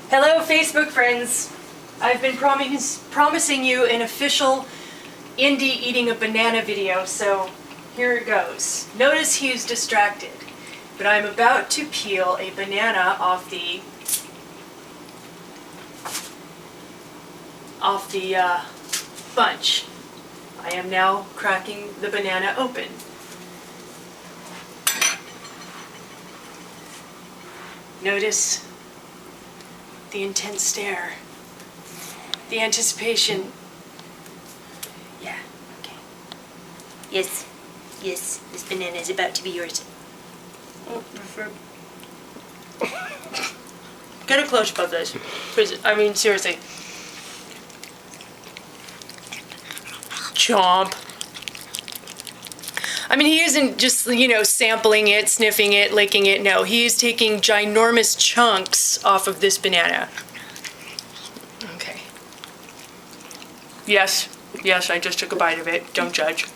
Hello, Facebook friends. I've been promising you an official Indy eating a banana video, so here it goes. Notice he's distracted, but I'm about to peel a banana off the bunch. I am now cracking the banana open. Notice the intense stare, the anticipation. Yeah, okay. Yes, yes, this banana is about to be yours. Oh, get a close-up of this. I mean, seriously. Chomp. I mean, he isn't just, sampling it, sniffing it, licking it. No, he is taking ginormous chunks off of this banana. Okay. Yes, I just took a bite of it. Don't judge.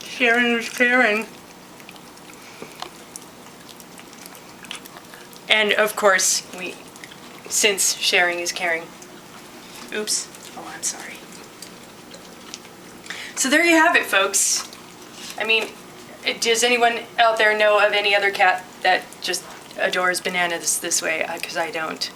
Sharing is caring. And of course, since sharing is caring. Oops. Oh, I'm sorry. So there you have it, folks. I mean, does anyone out there know of any other cat that just adores bananas this way? Because I don't.